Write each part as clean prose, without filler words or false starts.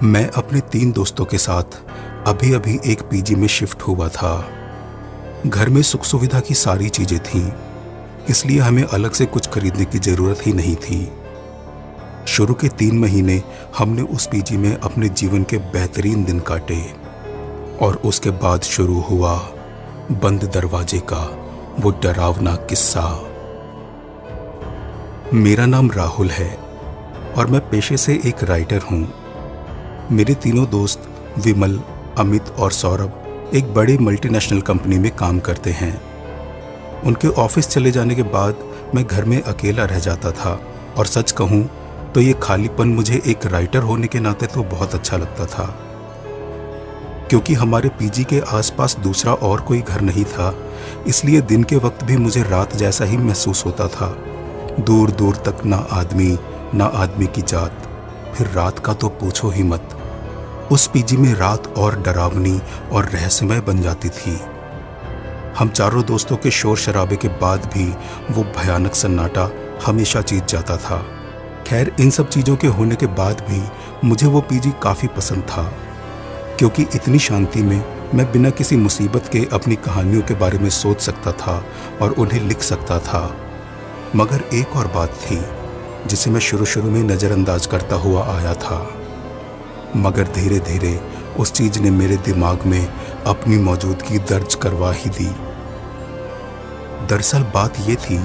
मैं अपने 3 दोस्तों के साथ अभी अभी एक पीजी में शिफ्ट हुआ था। घर में सुख सुविधा की सारी चीजें थीं, इसलिए हमें अलग से कुछ खरीदने की जरूरत ही नहीं थी। शुरू के 3 महीने हमने उस पीजी में अपने जीवन के बेहतरीन दिन काटे और उसके बाद शुरू हुआ बंद दरवाजे का वो डरावना किस्सा। मेरा नाम राहुल है और मैं पेशे से एक राइटर हूँ। मेरे तीनों दोस्त विमल, अमित और सौरभ एक बड़ी मल्टीनेशनल कंपनी में काम करते हैं। उनके ऑफिस चले जाने के बाद मैं घर में अकेला रह जाता था और सच कहूँ तो ये खालीपन मुझे एक राइटर होने के नाते तो बहुत अच्छा लगता था। क्योंकि हमारे पीजी के आसपास दूसरा और कोई घर नहीं था, इसलिए दिन के वक्त भी मुझे रात जैसा ही महसूस होता था। दूर दूर तक ना आदमी की जात, फिर रात का तो पूछो ही मत। उस पीजी में रात और डरावनी और रहस्यमय बन जाती थी। हम चारों दोस्तों के शोर शराबे के बाद भी वो भयानक सन्नाटा हमेशा जीत जाता था। खैर, इन सब चीज़ों के होने के बाद भी मुझे वो पीजी काफ़ी पसंद था, क्योंकि इतनी शांति में मैं बिना किसी मुसीबत के अपनी कहानियों के बारे में सोच सकता था और उन्हें लिख सकता था। मगर एक और बात थी जिसे मैं शुरू में नज़रअंदाज करता हुआ आया था, मगर धीरे धीरे उस चीज़ ने मेरे दिमाग में अपनी मौजूदगी दर्ज करवा ही दी। दरअसल बात ये थी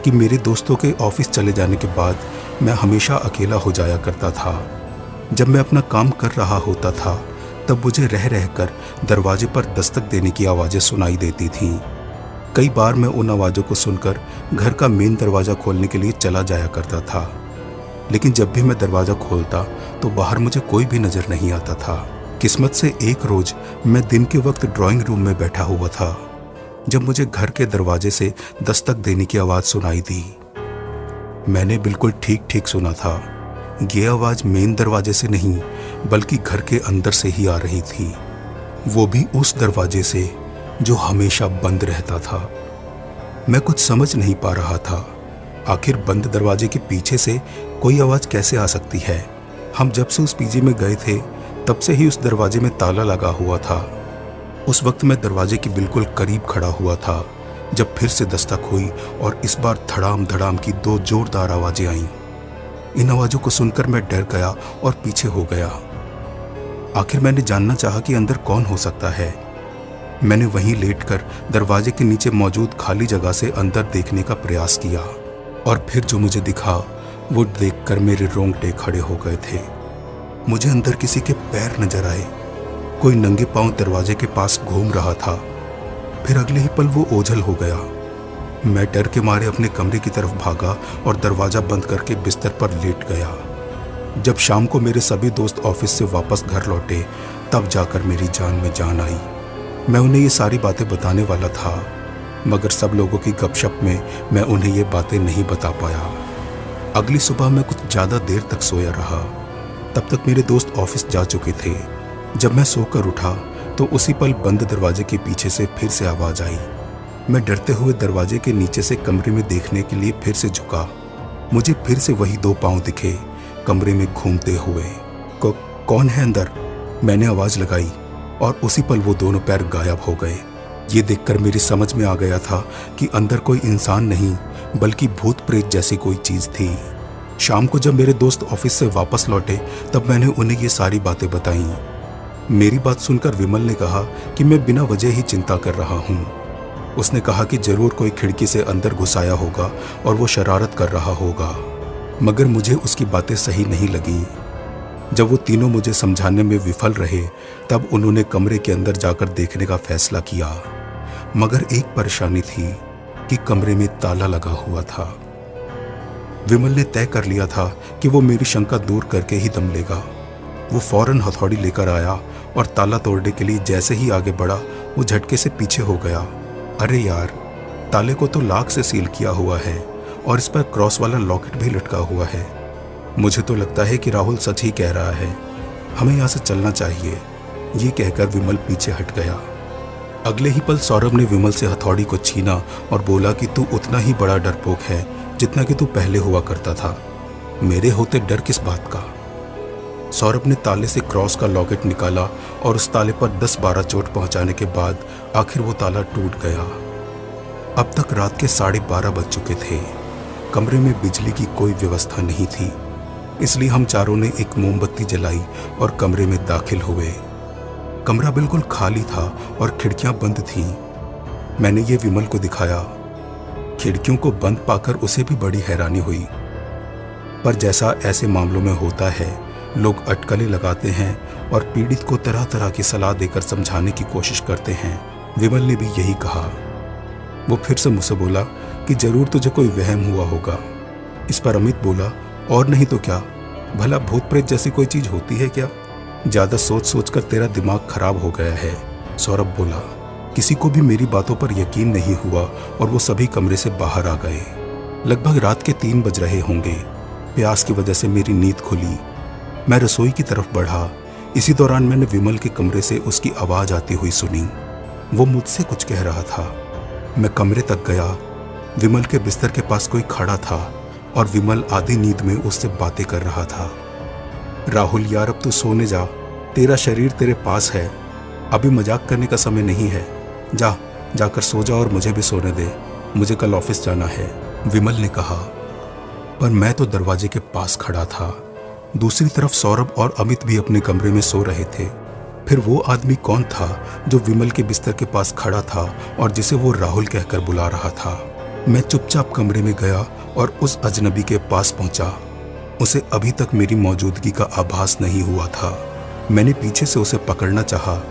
कि मेरे दोस्तों के ऑफिस चले जाने के बाद मैं हमेशा अकेला हो जाया करता था। जब मैं अपना काम कर रहा होता था तब मुझे रह रहकर दरवाजे पर दस्तक देने की आवाज़ें सुनाई देती थीं। कई बार मैं उन आवाज़ों को सुनकर घर का मेन दरवाज़ा खोलने के लिए चला जाया करता था, लेकिन जब भी मैं दरवाज़ा खोलता तो बाहर मुझे कोई भी नज़र नहीं आता था। किस्मत से एक रोज़ मैं दिन के वक्त ड्राइंग रूम में बैठा हुआ था जब मुझे घर के दरवाजे से दस्तक देने की आवाज़ सुनाई दी। मैंने बिल्कुल ठीक सुना था। ये आवाज़ मेन दरवाजे से नहीं बल्कि घर के अंदर से ही आ रही थी, वो भी उस दरवाजे से जो हमेशा बंद रहता था। मैं कुछ समझ नहीं पा रहा था, आखिर बंद दरवाजे के पीछे से कोई आवाज़ कैसे आ सकती है। हम जब से उस पीजी में गए थे तब से ही उस दरवाजे में ताला लगा हुआ था। उस वक्त मैं दरवाजे के बिल्कुल करीब खड़ा हुआ था जब फिर से दस्तक हुई और इस बार धड़ाम धड़ाम की 2 जोरदार आवाज़ें आईं। इन आवाज़ों को सुनकर मैं डर गया और पीछे हो गया। आखिर मैंने जानना चाहा कि अंदर कौन हो सकता है। मैंने वहीं लेटकर दरवाजे के नीचे मौजूद खाली जगह से अंदर देखने का प्रयास किया और फिर जो मुझे दिखा वो देखकर मेरे रोंगटे खड़े हो गए थे। मुझे अंदर किसी के पैर नजर आए। कोई नंगे पांव दरवाजे के पास घूम रहा था। फिर अगले ही पल वो ओझल हो गया। मैं डर के मारे अपने कमरे की तरफ भागा और दरवाजा बंद करके बिस्तर पर लेट गया। जब शाम को मेरे सभी दोस्त ऑफिस से वापस घर लौटे तब जाकर मेरी जान में जान आई। मैं उन्हें ये सारी बातें बताने वाला था, मगर सब लोगों की गपशप में मैं उन्हें ये बातें नहीं बता पाया। अगली सुबह मैं कुछ ज़्यादा देर तक सोया रहा। तब तक मेरे दोस्त ऑफिस जा चुके थे। जब मैं सोकर उठा तो उसी पल बंद दरवाजे के पीछे से फिर से आवाज़ आई। मैं डरते हुए दरवाजे के नीचे से कमरे में देखने के लिए फिर से झुका। मुझे फिर से वही 2 पाँव दिखे कमरे में घूमते हुए। कौन है अंदर? मैंने आवाज़ लगाई और उसी पल वो दोनों पैर गायब हो गए। ये देखकर मेरी समझ में आ गया था कि अंदर कोई इंसान नहीं बल्कि भूत प्रेत जैसी कोई चीज़ थी। शाम को जब मेरे दोस्त ऑफिस से वापस लौटे तब मैंने उन्हें ये सारी बातें बताई। मेरी बात सुनकर विमल ने कहा कि मैं बिना वजह ही चिंता कर रहा हूँ। उसने कहा कि जरूर कोई खिड़की से अंदर घुस आया होगा और वो शरारत कर रहा होगा, मगर मुझे उसकी बातें सही नहीं लगी। जब वो तीनों मुझे समझाने में विफल रहे तब उन्होंने कमरे के अंदर जाकर देखने का फैसला किया, मगर एक परेशानी थी कि कमरे में ताला लगा हुआ था। विमल ने तय कर लिया था कि वो मेरी शंका दूर करके ही दम लेगा। वो फौरन हथौड़ी लेकर आया और ताला तोड़ने के लिए जैसे ही आगे बढ़ा वो झटके से पीछे हो गया। अरे यार, ताले को तो लॉक से सील किया हुआ है और इस पर क्रॉस वाला लॉकेट भी लटका हुआ है। मुझे तो लगता है कि राहुल सच ही कह रहा है, हमें यहाँ से चलना चाहिए। ये कहकर विमल पीछे हट गया। अगले ही पल सौरभ ने विमल से हथौड़ी को छीना और बोला कि तू उतना ही बड़ा डरपोक है जितना कि तू पहले हुआ करता था। मेरे होते डर किस बात का? सौरभ ने ताले से क्रॉस का लॉकेट निकाला और उस ताले पर 10-12 चोट पहुंचाने के बाद आखिर वो ताला टूट गया। अब तक रात के 12:30 बज चुके थे। कमरे में बिजली की कोई व्यवस्था नहीं थी, इसलिए हम चारों ने एक मोमबत्ती जलाई और कमरे में दाखिल हुए। कमरा बिल्कुल खाली था और खिड़कियां बंद थीं। मैंने ये विमल को दिखाया। खिड़कियों को बंद पाकर उसे भी बड़ी हैरानी हुई, पर जैसा ऐसे मामलों में होता है, लोग अटकलें लगाते हैं और पीड़ित को तरह तरह की सलाह देकर समझाने की कोशिश करते हैं। विमल ने भी यही कहा। वो फिर से मुझसे बोला कि जरूर तुझे कोई वहम हुआ होगा। इस पर अमित बोला, और नहीं तो क्या, भला भूत प्रेत जैसी कोई चीज होती है क्या? ज्यादा सोच सोच कर तेरा दिमाग खराब हो गया है, सौरभ बोला। किसी को भी मेरी बातों पर यकीन नहीं हुआ और वो सभी कमरे से बाहर आ गए। लगभग रात के 3 बज रहे होंगे। प्यास की वजह से मेरी नींद खुली। मैं रसोई की तरफ बढ़ा। इसी दौरान मैंने विमल के कमरे से उसकी आवाज आती हुई सुनी। वो मुझसे कुछ कह रहा था। मैं कमरे तक गया। विमल के बिस्तर के पास कोई खड़ा था और विमल आधी नींद में उससे बातें कर रहा था। राहुल यार, अब तू सोने जा, तेरा शरीर तेरे पास है, अभी मजाक करने का समय नहीं है। जाकर सो जा और मुझे भी सोने दे, मुझे कल ऑफिस जाना है, विमल ने कहा। पर मैं तो दरवाजे के पास खड़ा था। दूसरी तरफ सौरभ और अमित भी अपने कमरे में सो रहे थे। फिर वो आदमी कौन था जो विमल के बिस्तर के पास खड़ा था और जिसे वो राहुल कहकर बुला रहा था? मैं चुपचाप कमरे में गया और उस अजनबी के पास पहुंचा। उसे अभी तक मेरी मौजूदगी का आभास नहीं हुआ था। मैंने पीछे से उसे पकड़ना चाहा,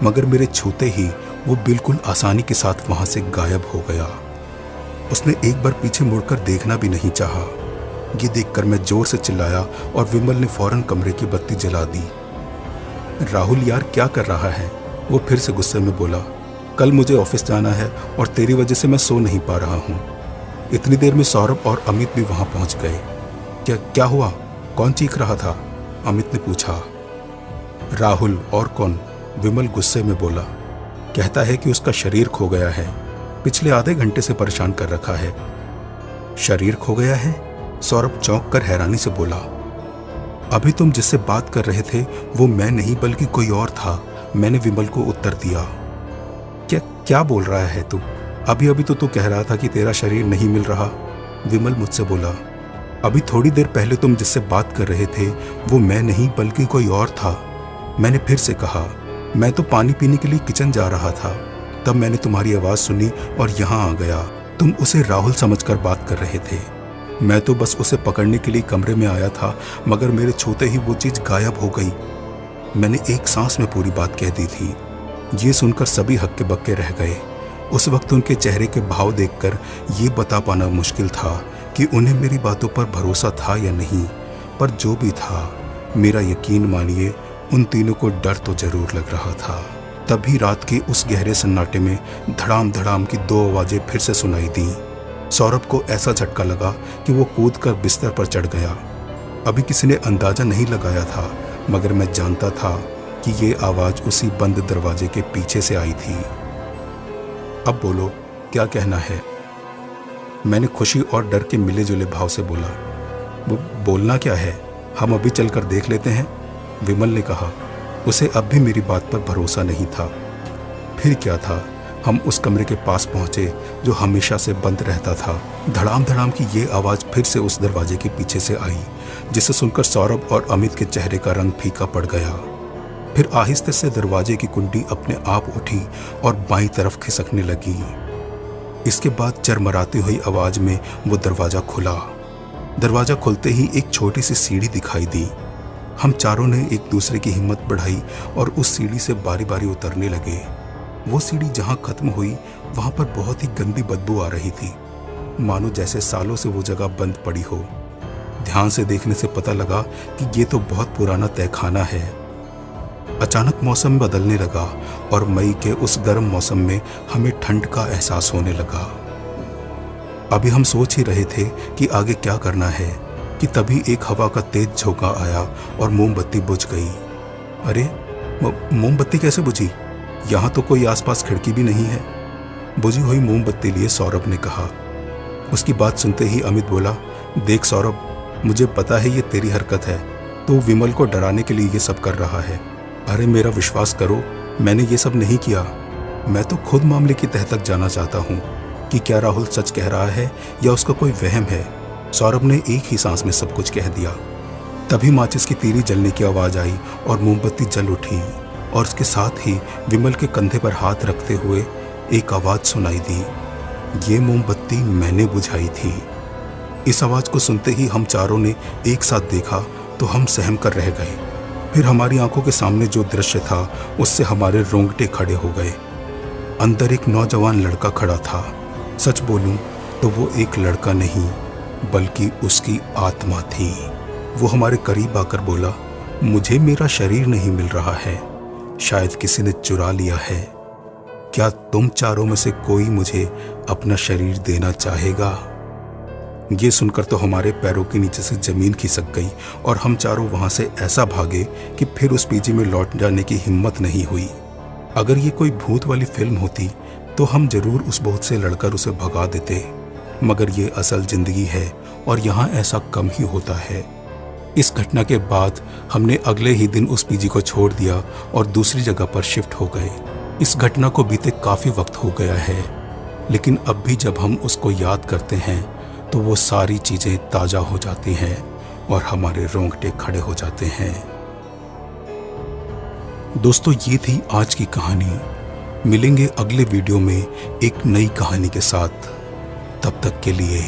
मगर मेरे छूते ही वो बिल्कुल आसानी के साथ वहां से गायब हो गया। उसने एक बार पीछे मुड़कर देखना भी नहीं चाहा। ये देखकर मैं जोर से चिल्लाया और विमल ने फौरन कमरे की बत्ती जला दी। राहुल यार, क्या कर रहा है? वो फिर से गुस्से में बोला। कल मुझे ऑफिस जाना है और तेरी वजह से मैं सो नहीं पा रहा हूँ। इतनी देर में सौरभ और अमित भी वहां पहुंच गए। क्या हुआ? कौन चीख रहा था? अमित ने पूछा। राहुल, और कौन? विमल गुस्से में बोला। कहता है कि उसका शरीर खो गया है, पिछले आधे घंटे से परेशान कर रखा है। शरीर खो गया है? सौरभ चौंक कर हैरानी से बोला। अभी तुम जिससे बात कर रहे थे वो मैं नहीं बल्कि कोई और था, मैंने विमल को उत्तर दिया। क्या बोल रहा है तू? अभी अभी तो तू कह रहा था कि तेरा शरीर नहीं मिल रहा, विमल मुझसे बोला। अभी थोड़ी देर पहले तुम जिससे बात कर रहे थे वो मैं नहीं बल्कि कोई और था, मैंने फिर से कहा। मैं तो पानी पीने के लिए किचन जा रहा था, तब मैंने तुम्हारी आवाज सुनी और यहाँ आ गया। तुम उसे राहुल समझकर बात कर रहे थे। मैं तो बस उसे पकड़ने के लिए कमरे में आया था, मगर मेरे छूते ही वो चीज गायब हो गई। मैंने एक सांस में पूरी बात कह दी थी। ये सुनकर सभी हक्के बक्के रह गए। उस वक्त उनके चेहरे के भाव देखकर ये बता पाना मुश्किल था कि उन्हें मेरी बातों पर भरोसा था या नहीं, पर जो भी था, मेरा यकीन मानिए उन तीनों को डर तो जरूर लग रहा था। तभी रात के उस गहरे सन्नाटे में धड़ाम धड़ाम की 2 आवाजें फिर से सुनाई दी। सौरभ को ऐसा झटका लगा कि वो कूदकर बिस्तर पर चढ़ गया। अभी किसी ने अंदाजा नहीं लगाया था, मगर मैं जानता था कि ये आवाज उसी बंद दरवाजे के पीछे से आई थी। अब बोलो, क्या कहना है? मैंने खुशी और डर के मिले जुले भाव से बोला। बोलना क्या है, हम अभी चलकर देख लेते हैं, विमल ने कहा। उसे अब भी मेरी बात पर भरोसा नहीं था। फिर क्या था, हम उस कमरे के पास पहुंचे जो हमेशा से बंद रहता था। धड़ाम धड़ाम की ये आवाज फिर से उस दरवाजे के पीछे से आई, जिसे सुनकर सौरभ और अमित के चेहरे का रंग फीका पड़ गया। फिर आहिस्ते से दरवाजे की कुंडी अपने आप उठी और बाईं तरफ खिसकने लगी। इसके बाद चरमराती हुई आवाज में वो दरवाजा खुला। दरवाजा खुलते ही एक छोटी सी सीढ़ी दिखाई दी। हम चारों ने एक दूसरे की हिम्मत बढ़ाई और उस सीढ़ी से बारी बारी उतरने लगे। वो सीढ़ी जहां खत्म हुई वहां पर बहुत ही गंदी बदबू आ रही थी, मानो जैसे सालों से वो जगह बंद पड़ी हो। ध्यान से देखने से पता लगा कि ये तो बहुत पुराना तहखाना है। अचानक मौसम बदलने लगा और मई के उस गर्म मौसम में हमें ठंड का एहसास होने लगा। अभी हम सोच ही रहे थे कि आगे क्या करना है कि तभी एक हवा का तेज झोंका आया और मोमबत्ती बुझ गई। अरे, मोमबत्ती कैसे बुझी? यहाँ तो कोई आसपास खिड़की भी नहीं है, बुझी हुई मोमबत्ती लिए सौरभ ने कहा। उसकी बात सुनते ही अमित बोला, देख सौरभ, मुझे पता है ये तेरी हरकत है, तो विमल को डराने के लिए ये सब कर रहा है। अरे मेरा विश्वास करो, मैंने ये सब नहीं किया। मैं तो खुद मामले की तह तक जाना चाहता हूँ कि क्या राहुल सच कह रहा है या उसका कोई वहम है। सौरभ ने एक ही सांस में सब कुछ कह दिया। तभी माचिस की तीली जलने की आवाज़ आई और मोमबत्ती जल उठी, और उसके साथ ही विमल के कंधे पर हाथ रखते हुए एक आवाज़ सुनाई दी, ये मोमबत्ती मैंने बुझाई थी। इस आवाज़ को सुनते ही हम चारों ने एक साथ देखा तो हम सहम कर रह गए। फिर हमारी आंखों के सामने जो दृश्य था उससे हमारे रोंगटे खड़े हो गए। अंदर एक नौजवान लड़का खड़ा था। सच बोलूं तो वो एक लड़का नहीं बल्कि उसकी आत्मा थी। वो हमारे करीब आकर बोला, मुझे मेरा शरीर नहीं मिल रहा है, शायद किसी ने चुरा लिया है। क्या तुम चारों में से कोई मुझे अपना शरीर देना चाहेगा? ये सुनकर तो हमारे पैरों के नीचे से जमीन खिसक गई और हम चारों वहां से ऐसा भागे कि फिर उस पीजी में लौट जाने की हिम्मत नहीं हुई। अगर ये कोई भूत वाली फिल्म होती तो हम जरूर उस भूत से लड़कर उसे भगा देते, मगर ये असल जिंदगी है और यहाँ ऐसा कम ही होता है। इस घटना के बाद हमने अगले ही दिन उस पीजी को छोड़ दिया और दूसरी जगह पर शिफ्ट हो गए। इस घटना को बीते काफ़ी वक्त हो गया है, लेकिन अब भी जब हम उसको याद करते हैं तो वो सारी चीज़ें ताज़ा हो जाती हैं और हमारे रोंगटे खड़े हो जाते हैं। दोस्तों, ये थी आज की कहानी। मिलेंगे अगले वीडियो में एक नई कहानी के साथ। तब तक के लिए